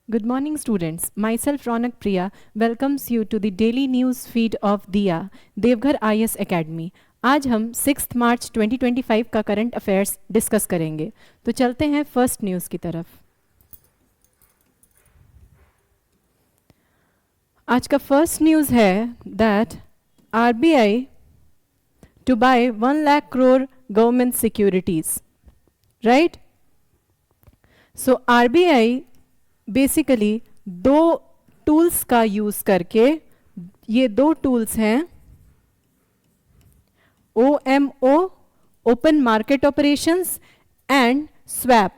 Good morning, students. Myself, Ronak Priya, welcomes you to the daily news feed of दिया Deoghar IS Academy. आज हम 6 मार्च 2025 का current affairs discuss करेंगे. तो चलते हैं फर्स्ट न्यूज़ की तरफ. आज का फर्स्ट न्यूज़ है that RBI to buy 1 lakh crore government securities. Right? So RBI basically दो टूल्स का यूज करके, ये दो टूल्स हैं OMO open market operations and swap.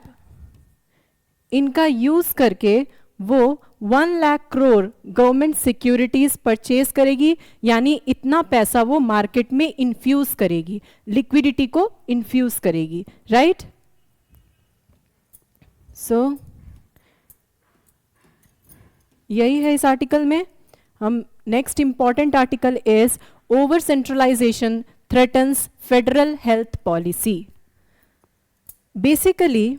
इनका यूज करके वो 1 lakh crore government securities purchase करेगी, यानी इतना पैसा वो मार्केट में इन्फ्यूज करेगी, लिक्विडिटी को इन्फ्यूज करेगी. राइट? सो यही है इस आर्टिकल में. हम next important article is over centralisation threatens federal health policy. Basically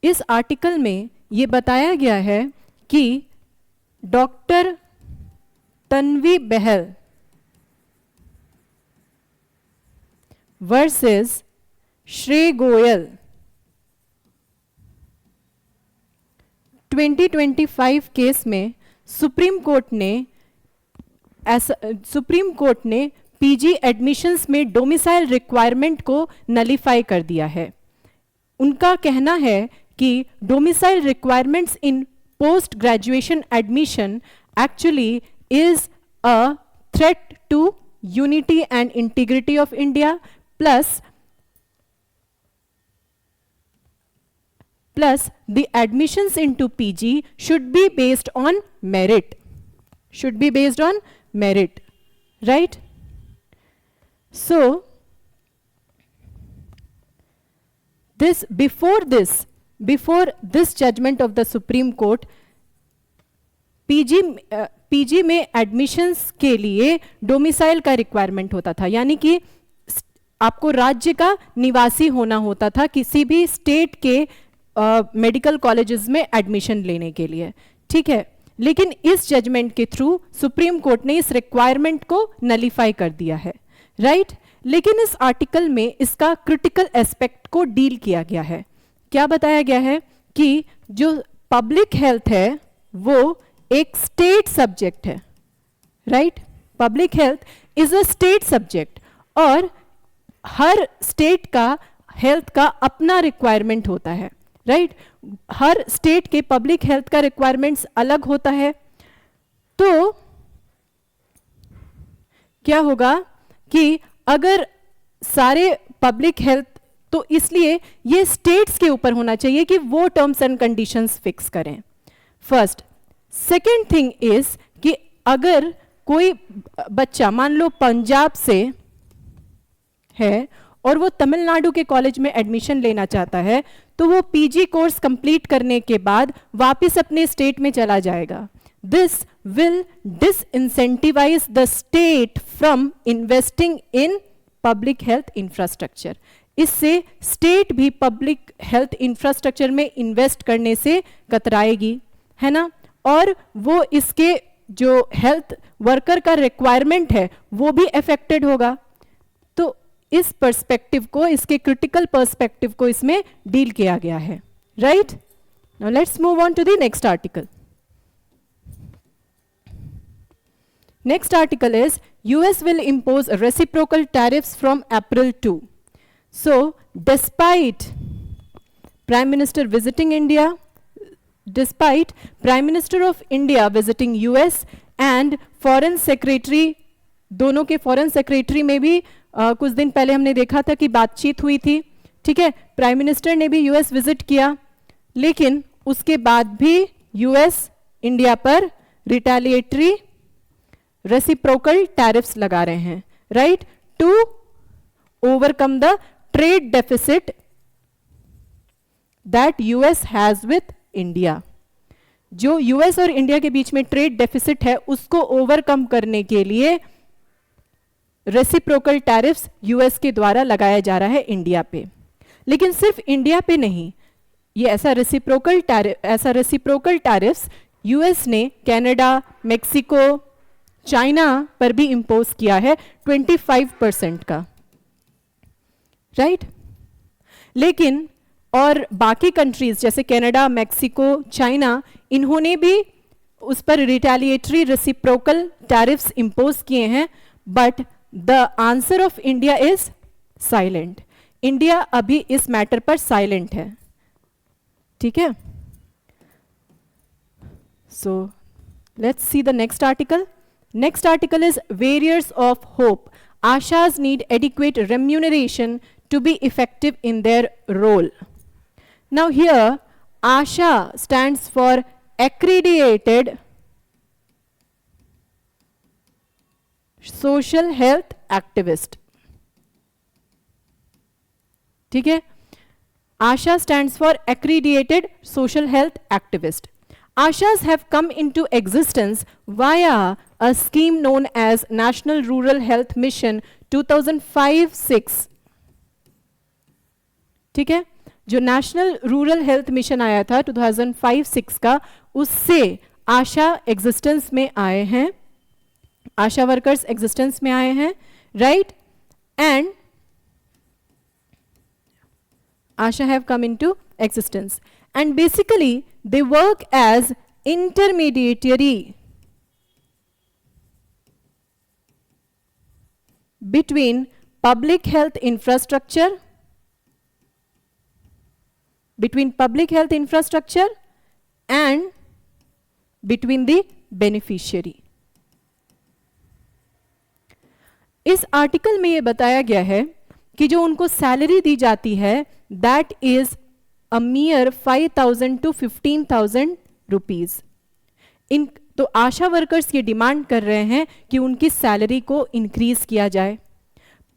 इस आर्टिकल में ये बताया गया है कि doctor Tanvi Behl versus Shrey Goyal 2025 case में सुप्रीम कोर्ट ने पीजी एडमिशंस में डोमिसाइल रिक्वायरमेंट को नलीफाई कर दिया है. उनका कहना है कि domicile requirements in post graduation admission actually is a threat to unity and integrity of India, plus the admissions into PG should be based on merit. Right? So before this judgment of the Supreme Court, PG में admissions के लिए domicile का requirement होता था, यानी कि आपको राज्य का निवासी होना होता था किसी भी स्टेट के मेडिकल कॉलेजेस में एडमिशन लेने के लिए. ठीक है, लेकिन इस जजमेंट के थ्रू सुप्रीम कोर्ट ने इस रिक्वायरमेंट को नलीफाई कर दिया है. राइट? लेकिन इस आर्टिकल में इसका क्रिटिकल एस्पेक्ट को डील किया गया है. क्या बताया गया है कि जो पब्लिक हेल्थ है वो एक स्टेट सब्जेक्ट है. Right? Public health is a state subject और हर स्टेट का हेल्थ का अपना रिक्वायरमेंट होता है. राइट? हर स्टेट के पब्लिक हेल्थ का रिक्वायरमेंट्स अलग होता है. तो क्या होगा कि अगर सारे पब्लिक हेल्थ, तो इसलिए ये स्टेट्स के ऊपर होना चाहिए कि वो टर्म्स एंड कंडीशंस फिक्स करें. फर्स्ट. सेकेंड थिंग इज कि अगर कोई बच्चा मान लो पंजाब से है और वो तमिलनाडु के कॉलेज में एडमिशन लेना चाहता है, तो वो पीजी कोर्स कंप्लीट करने के बाद वापस अपने स्टेट में चला जाएगा. This will disincentivise the state from investing in public health infrastructure. इससे स्टेट भी पब्लिक हेल्थ इंफ्रास्ट्रक्चर में इन्वेस्ट करने से कतराएगी, है ना, और वो इसके जो हेल्थ वर्कर का रिक्वायरमेंट है वो भी अफेक्टेड होगा. तो इस पर्सपेक्टिव को, इसके क्रिटिकल पर्सपेक्टिव को इसमें डील किया गया है. Right? Now let's move on to the next article. Next article is US will impose reciprocal tariffs from April 2. So despite Prime Minister of India visiting US and Foreign Secretary, दोनों के foreign secretary में भी कुछ दिन पहले हमने देखा था कि बातचीत हुई थी. ठीक है, प्राइम मिनिस्टर ने भी यूएस विजिट किया, लेकिन उसके बाद भी यूएस इंडिया पर रिटेलिएटरी रेसिप्रोकल टैरिफ्स लगा रहे हैं. Right? To overcome the trade deficit that US has with India. जो यूएस और इंडिया के बीच में ट्रेड डेफिसिट है उसको ओवरकम करने के लिए रेसिप्रोकल टैरिफ्स यूएस के द्वारा लगाया जा रहा है इंडिया पे. लेकिन सिर्फ इंडिया पे नहीं, ये ऐसा रेसिप्रोकल टैरिफ्स यूएस ने कनाडा, मेक्सिको, चाइना पर भी इंपोज किया है 25% का, राइट? लेकिन और बाकी कंट्रीज जैसे कनाडा, मेक्सिको, चाइना, इन्होंने भी उस पर रिटेलिएटरी रेसिप्रोकल टैरिफ्स इंपोज किए हैं, but the answer of India is silent. India अभी इस मैटर पर साइलेंट है, ठीक है? So let's see the next article. Next article is Warriors of Hope. Ashas need adequate remuneration to be effective in their role. Now here, ASHA stands for Accredited Social Health Activist. ठीक है? ASHA stands for Accredited Social Health Activist. Ashas have come into existence via a scheme known as National Rural Health Mission 2005-6. ठीक है? जो national rural health mission आया था 2005-6 का, उससे आशा existence में आए हैं, आशा वर्कर्स एग्जिस्टेंस में आए हैं, right? And Asha have come into existence and basically they work as intermediary between public health infrastructure and between the beneficiary. इस आर्टिकल में ये बताया गया है कि जो उनको सैलरी दी जाती है that is a mere 5,000 to 15,000 rupees. इन तो आशा वर्कर्स ये डिमांड कर रहे हैं कि उनकी सैलरी को इंक्रीज किया जाए.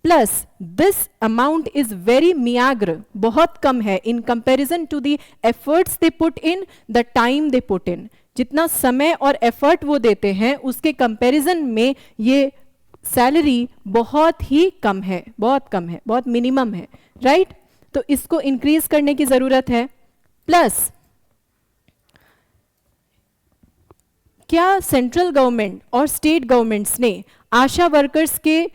Plus this amount is very meagre, बहुत कम है in comparison to the efforts they put in, the time they put in. जितना समय और एफर्ट वो देते हैं उसके कंपैरिजन में ये सैलरी बहुत ही कम है, बहुत मिनिमम है, राइट? तो इसको इंक्रीज करने की जरूरत है. प्लस क्या सेंट्रल गवर्नमेंट और स्टेट गवर्नमेंट्स ने आशा वर्कर्स के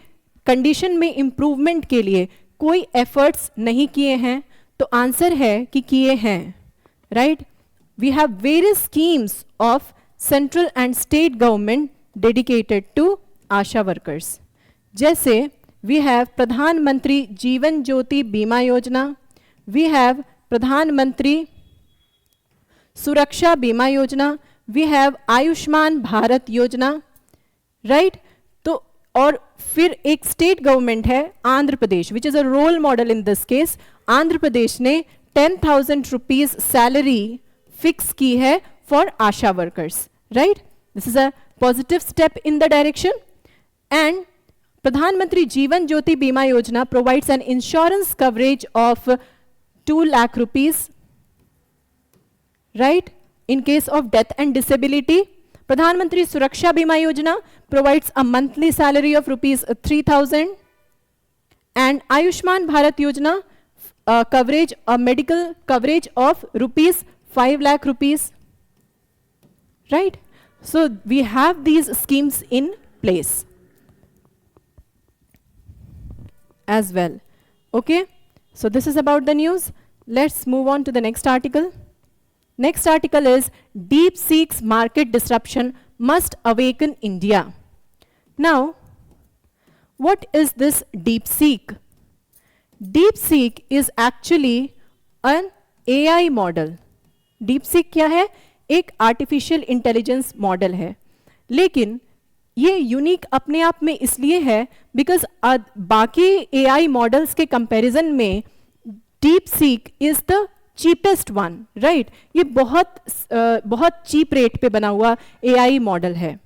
कंडीशन में इंप्रूवमेंट के लिए कोई एफर्ट्स नहीं किए हैं? तो आंसर है कि किए हैं, right? We have various schemes of central and state government dedicated to ASHA workers. जैसे we have प्रधानमंत्री जीवन ज्योति बीमा योजना, we have प्रधानमंत्री सुरक्षा बीमा योजना, we have आयुष्मान भारत योजना, राइट? तो और फिर एक स्टेट गवर्नमेंट है Andhra Pradesh, which is a role model in this case. Andhra Pradesh ने 10,000 रुपीज सैलरी फिक्स की है for ASHA workers, right? This is a positive step in the direction. And Pradhan Mantri Jeevan ज्योति बीमा योजना provides an insurance coverage of 2 lakh rupees, right, in case of death and disability. प्रधानमंत्री सुरक्षा बीमा योजना provides a monthly salary of rupees 3,000. and Ayushman Bharat Yojana coverage, a medical coverage of rupees 5 lakh rupees, right? So we have these schemes in place as well. Okay, so this is about the news. Let's move on to the next article. Next article is DeepSeek's market disruption must awaken India. Now, what is this DeepSeek? DeepSeek is actually an AI model. DeepSeek क्या है? एक artificial intelligence model है, लेकिन ये unique अपने आप में इसलिए है बिकॉज बाकी एआई मॉडल्स के कंपैरिजन में DeepSeek is the cheapest one, right? ये बहुत चीप रेट पे बना हुआ एआई मॉडल है.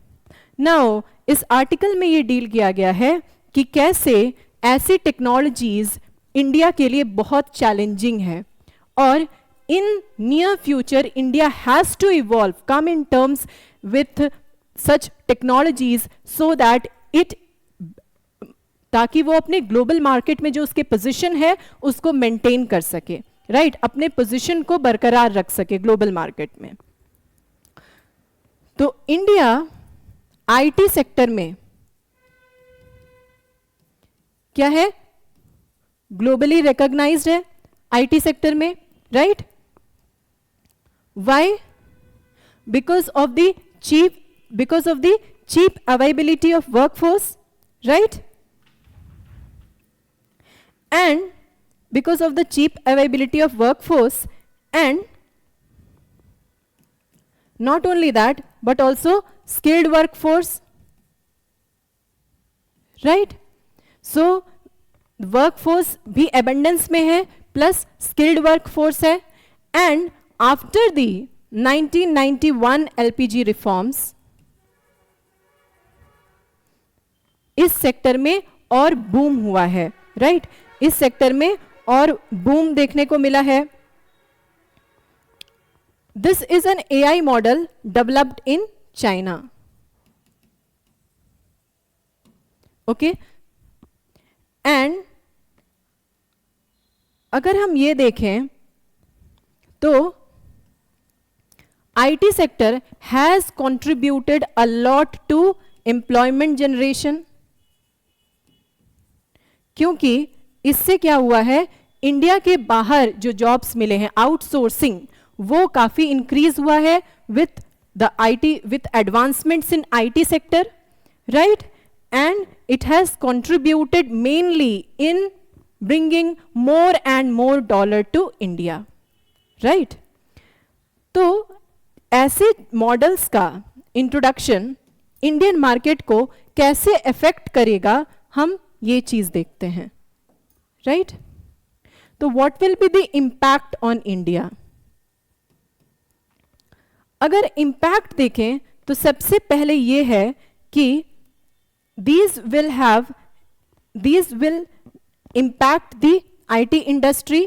नाउ इस आर्टिकल में ये डील किया गया है कि कैसे ऐसी टेक्नोलॉजीज इंडिया के लिए बहुत चैलेंजिंग है और in near future India has to evolve, come in terms with such technologies so that it, ताकि वो अपने ग्लोबल मार्केट में जो उसके पोजीशन है उसको मेंटेन कर सके. राइट, अपने पोजीशन को बरकरार रख सके ग्लोबल मार्केट में। तो इंडिया आईटी सेक्टर में क्या है, ग्लोबली रिकॉग्नाइज्ड है आईटी सेक्टर में, right. Why? Because of the cheap availability of workforce, right, and because of the cheap availability of workforce, and not only that but also skilled workforce, right? So workforce भी abundance में है plus skilled workforce है, and after the 1991 LPG reforms इस sector में और boom हुआ है, right, इस सेक्टर में और बूम देखने को मिला है। This is an AI model developed in China, okay. And अगर हम ये देखें तो IT sector has contributed a lot to employment generation, क्योंकि इससे क्या हुआ है, इंडिया के बाहर जो जॉब्स मिले हैं, आउटसोर्सिंग, वो काफी इंक्रीज हुआ है with the IT, with advancements in IT sector, right, and it has contributed mainly in bringing more and more dollar to India, right. तो ऐसे मॉडल्स का इंट्रोडक्शन इंडियन मार्केट को कैसे अफेक्ट करेगा, हम ये चीज देखते हैं, राइट। तो what will be the impact on India? अगर इंपैक्ट देखें तो सबसे पहले ये है कि these will impact the IT industry,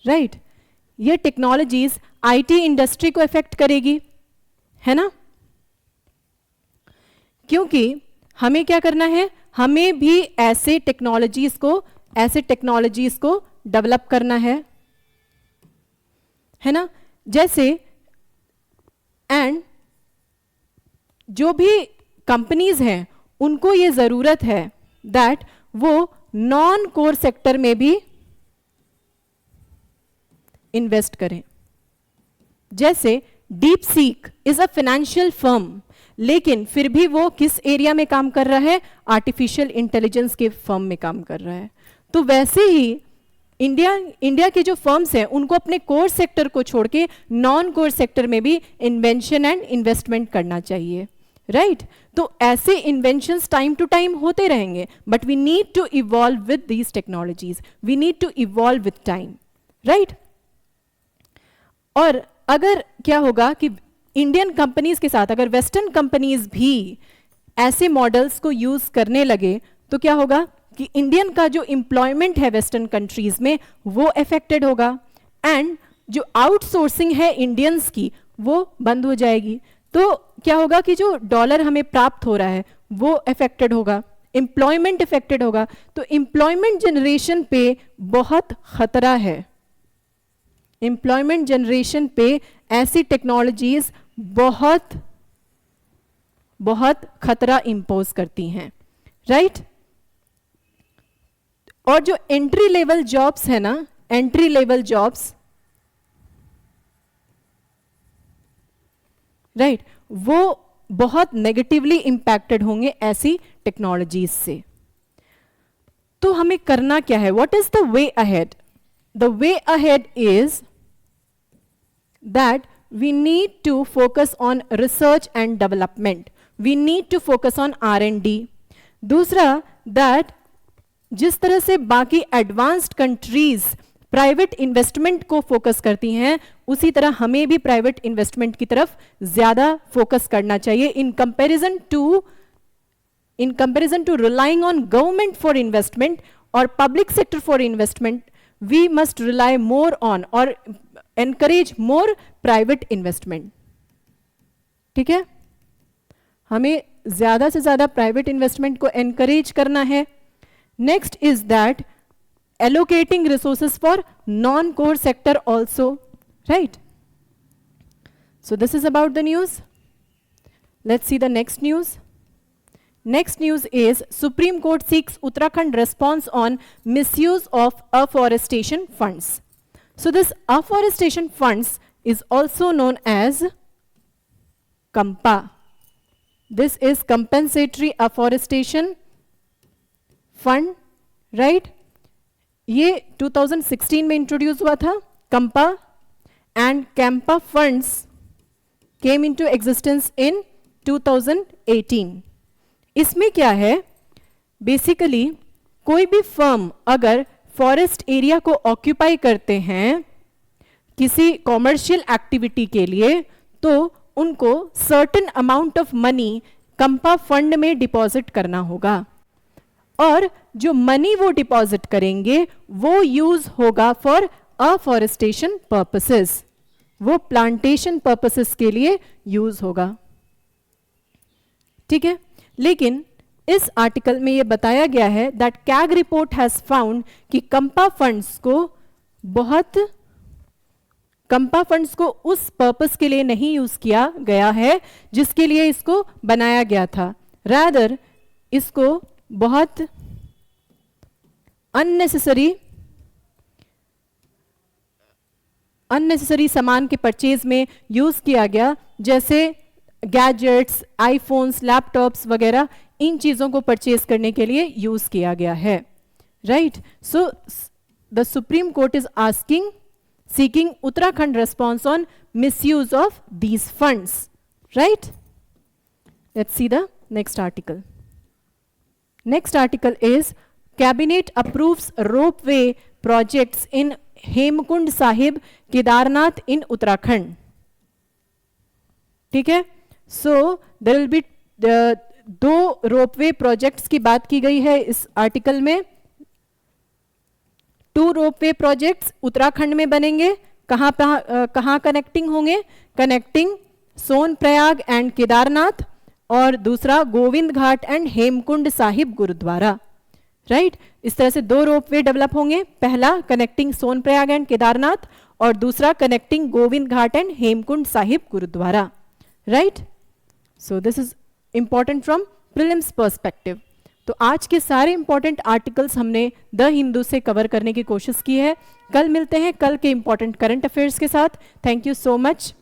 right. ये टेक्नोलॉजीज IT इंडस्ट्री को इफेक्ट करेगी, है ना, क्योंकि हमें क्या करना है, हमें भी ऐसे टेक्नोलॉजीज को डेवलप करना है ना, जैसे, एंड जो भी कंपनीज हैं उनको ये जरूरत है दैट वो नॉन कोर सेक्टर में भी इन्वेस्ट करें। जैसे deep seek is a financial firm, लेकिन फिर भी वो किस एरिया में काम कर रहा है, आर्टिफिशियल इंटेलिजेंस के फर्म में काम कर रहा है। तो वैसे ही इंडिया के जो फर्म्स हैं उनको अपने कोर सेक्टर को छोड़ के नॉन कोर सेक्टर में भी इन्वेंशन एंड इन्वेस्टमेंट करना चाहिए, राइट। तो ऐसे इन्वेंशंस टाइम टू टाइम होते रहेंगे, but we need to evolve with these technologies, we need to evolve with time, right. और अगर क्या होगा कि इंडियन कंपनीज के साथ अगर वेस्टर्न कंपनीज भी ऐसे मॉडल्स को यूज करने लगे तो क्या होगा कि इंडियन का जो एम्प्लॉयमेंट है वेस्टर्न कंट्रीज में वो अफेक्टेड होगा, एंड जो आउटसोर्सिंग है इंडियंस की वो बंद हो जाएगी। तो क्या होगा कि जो डॉलर हमें प्राप्त हो रहा है वो अफेक्टेड होगा, एम्प्लॉयमेंट अफेक्टेड होगा। तो एम्प्लॉयमेंट जनरेशन पे बहुत खतरा है, एम्प्लॉयमेंट जनरेशन पे ऐसी टेक्नोलॉजीज बहुत बहुत खतरा इंपोज करती हैं, राइट। और जो एंट्री लेवल जॉब्स है ना, एंट्री लेवल जॉब्स, राइट, वो बहुत नेगेटिवली इंपैक्टेड होंगे ऐसी टेक्नोलॉजीज से। तो हमें करना क्या है, what is the way ahead? The way ahead is that we need to focus on research and development, we need to focus on R&D। दूसरा, that जिस तरह से बाकी एडवांस्ड कंट्रीज प्राइवेट इन्वेस्टमेंट को फोकस करती हैं, उसी तरह हमें भी प्राइवेट इन्वेस्टमेंट की तरफ ज्यादा फोकस करना चाहिए in comparison to relying on government for investment और public sector for investment. We must rely more on और एनकरेज मोर प्राइवेट इन्वेस्टमेंट, ठीक है। हमें ज्यादा से ज्यादा प्राइवेट इन्वेस्टमेंट को एनकरेज करना है। Next is that allocating resources for non-core sector also, right? So this is about the news. Let's see the next news. Next news is Supreme Court seeks Uttarakhand response on misuse of afforestation funds. So this afforestation funds is also known as CAMPA. This is compensatory afforestation fund, right? ये 2016 में introduce हुआ था CAMPA, and CAMPA funds came into existence in 2018. इसमें क्या है, basically कोई भी firm अगर फॉरेस्ट एरिया को ऑक्यूपाई करते हैं किसी कॉमर्शियल एक्टिविटी के लिए, तो उनको certain amount of money CAMPA fund में डिपॉजिट करना होगा, और जो मनी वो डिपॉजिट करेंगे वो यूज होगा फॉर अफॉरेस्टेशन पर्पसेस, वो प्लांटेशन पर्पसेस के लिए यूज होगा. ठीक है, लेकिन इस आर्टिकल में ये बताया गया है that CAG report has found कि कंपा फंड्स को उस पर्पस के लिए नहीं यूज किया गया है जिसके लिए इसको बनाया गया था. रादर इसको बहुत अननेसेसरी सामान के परचेज में यूज किया गया, जैसे गैजेट्स, आईफोन्स, लैपटॉप्स वगैरह, इन चीजों को परचेज करने के लिए यूज किया गया है, right? So the supreme court is asking, seeking Uttarakhand response on misuse of these funds, right? Let's see the next article. Next article is Cabinet approves ropeway projects in Hemkund Sahib, Kedarnath in Uttarakhand. ठीक है, so there will be दो ropeway projects की बात की गई है इस article में. 2 रोपवे प्रोजेक्ट्स उत्तराखंड में बनेंगे. कहां कनेक्टिंग होंगे? कनेक्टिंग सोनप्रयाग एंड केदारनाथ, और दूसरा गोविंद घाट एंड हेमकुंड साहिब गुरुद्वारा, राइट? इस तरह से 2 रोपवे डेवलप होंगे. पहला कनेक्टिंग सोनप्रयाग एंड केदारनाथ, और दूसरा connecting Govind Ghat and Hemkund Sahib gurdwara, right? So this is important from prelims perspective. तो आज के सारे इंपॉर्टेंट आर्टिकल्स हमने द हिंदू से कवर करने की कोशिश की है. कल मिलते हैं कल के इंपॉर्टेंट करंट अफेयर्स के साथ. Thank you so much.